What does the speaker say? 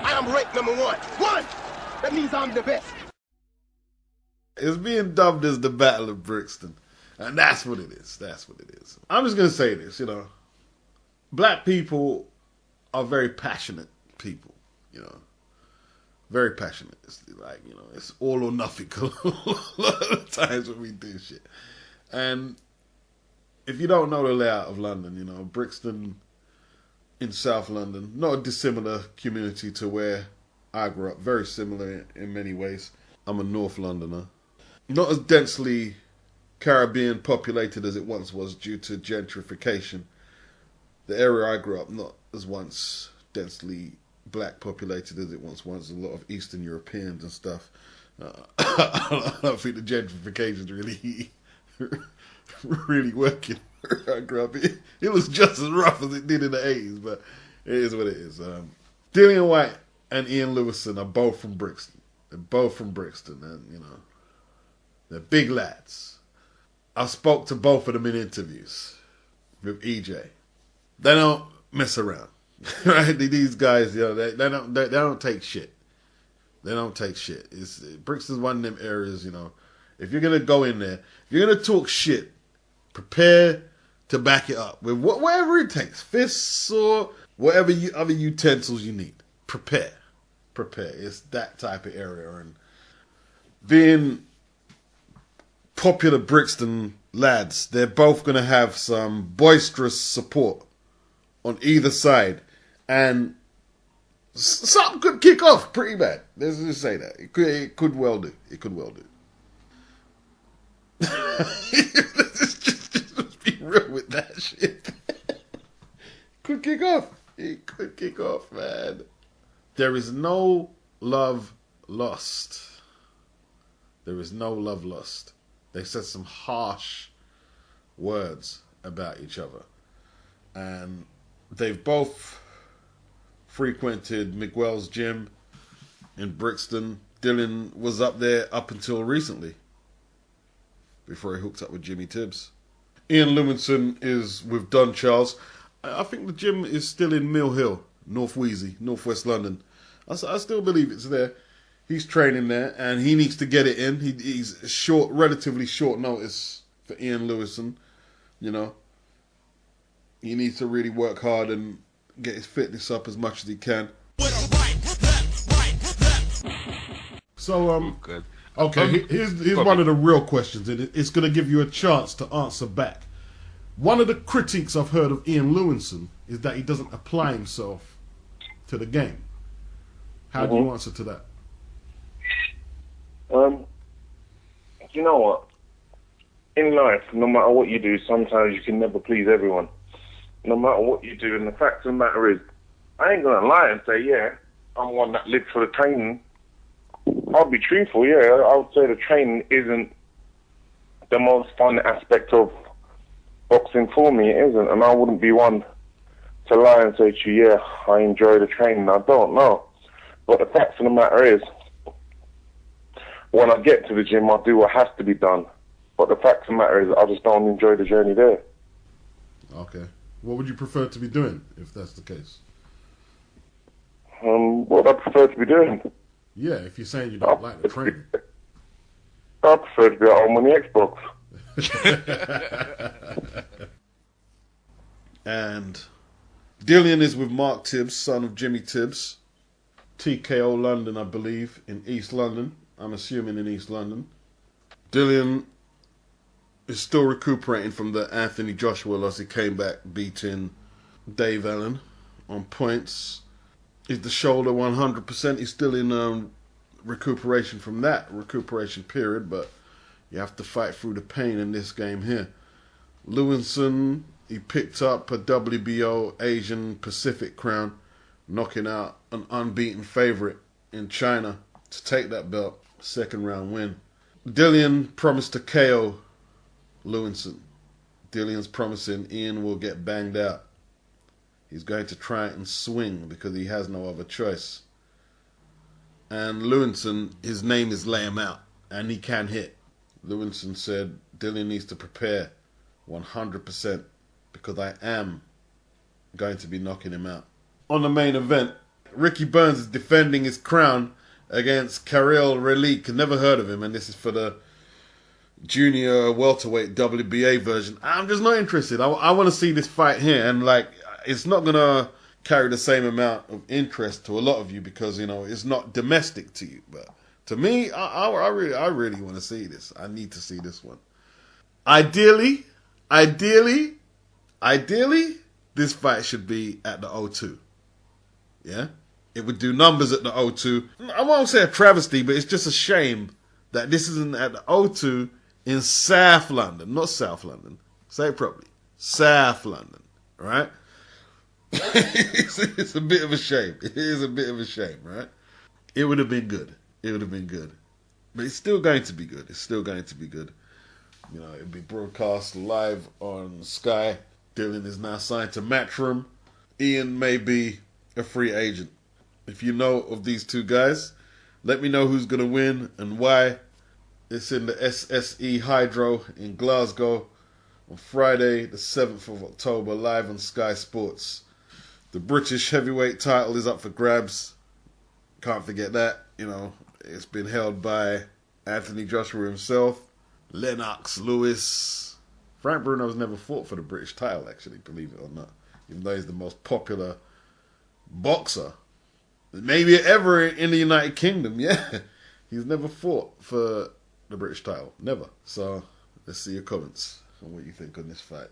I am ranked number one. One! That means I'm the best. It's being dubbed as the Battle of Brixton. And that's what it is. That's what it is. I'm just going to say this, Black people are very passionate people, Very passionate. It's like, it's all or nothing a lot of the times when we do shit. And if you don't know the layout of London, Brixton in South London, not a dissimilar community to where I grew up. Very similar in many ways. I'm a North Londoner. Not as densely Caribbean populated as it once was due to gentrification. The area I grew up, not as once densely black populated as it once was. A lot of Eastern Europeans and stuff. I don't think the gentrification's really working where I grew up. It was just as rough as it did in the 80s, but it is what it is. Dillian Whyte and Ian Lewison are both from Brixton. They're both from Brixton, and, they're big lads. I spoke to both of them in interviews with EJ. They don't mess around, right? These guys, they don't take shit. They don't take shit. Brixton's one of them areas, if you're gonna go in there, if you're gonna talk shit, prepare to back it up with whatever it takes, fists or whatever other utensils you need. Prepare. It's that type of area, and being popular Brixton lads, they're both going to have some boisterous support on either side, and something could kick off pretty bad. Let's just say that. It could well do. just be real with that shit. Could kick off. It could kick off, man. There is no love lost. There is no love lost. They said some harsh words about each other. And they've both frequented Miguel's gym in Brixton. Dillian was up there up until recently, before he hooked up with Jimmy Tibbs. Ian Lewison is with Don Charles. I think the gym is still in Mill Hill, North Wheezy, Northwest London. I still believe it's there. He's training there, and he needs to get it in. He's relatively short notice for Ian Lewison. He needs to really work hard and get his fitness up as much as he can. So, good. Okay, here's one of the real questions, and it's going to give you a chance to answer back. One of the critiques I've heard of Ian Lewison is that he doesn't apply himself to the game. How do you answer to that? You know what? In life, no matter what you do, sometimes you can never please everyone. No matter what you do, and the fact of the matter is, I ain't gonna lie and say, I'm one that lived for the training. I'll be truthful, I would say the training isn't the most fun aspect of boxing for me. It isn't, and I wouldn't be one to lie and say to you, I enjoy the training. I don't know. But the fact of the matter is, when I get to the gym, I do what has to be done. But the fact of the matter is, I just don't enjoy the journey there. Okay. What would you prefer to be doing, if that's the case? What would I prefer to be doing? Yeah, if you're saying you don't like the training. I prefer to be at home on the Xbox. And Dillian is with Mark Tibbs, son of Jimmy Tibbs. TKO London, I believe, in East London. I'm assuming in East London. Dillian is still recuperating from the Anthony Joshua loss. He came back beating Dave Allen on points. Is the shoulder 100%? He's still in recuperation from that recuperation period, but you have to fight through the pain in this game here. Lewison, he picked up a WBO Asian Pacific crown, knocking out an unbeaten favorite in China to take that belt. Second round win. Dillian promised to KO Lewison. Dillian's promising Ian will get banged out. He's going to try and swing because he has no other choice. And Lewison, his name is lay him out, and he can hit. Lewison said Dillian needs to prepare 100% because I am going to be knocking him out. On the main event, Ricky Burns is defending his crown against Karel Relik. Never heard of him, and this is for the junior welterweight WBA version. I'm just not interested. I want to see this fight here, and like, it's not gonna carry the same amount of interest to a lot of you because, you know, it's not domestic to you. But to me, I really want to see this. I need to see this one. Ideally, this fight should be at the O2. Yeah? It would do numbers at the O2. I won't say a travesty, but it's just a shame that this isn't at the O2 in South London. Not South London. Say it properly. South London. Right? It's a bit of a shame. It is a bit of a shame, right? It would have been good. It would have been good. But it's still going to be good. It's still going to be good. You know, it'll be broadcast live on Sky. Dillian is now signed to Matchroom. Ian may be a free agent. If you know of these two guys, let me know who's going to win and why. It's in the SSE Hydro in Glasgow on Friday, the 7th of October, live on Sky Sports. The British heavyweight title is up for grabs. Can't forget that. You know, it's been held by Anthony Joshua himself, Lennox Lewis. Frank Bruno's never fought for the British title, actually, believe it or not. Even though he's the most popular boxer, maybe ever in the United Kingdom, yeah. He's never fought for the British title. Never. So, let's see your comments on what you think on this fight.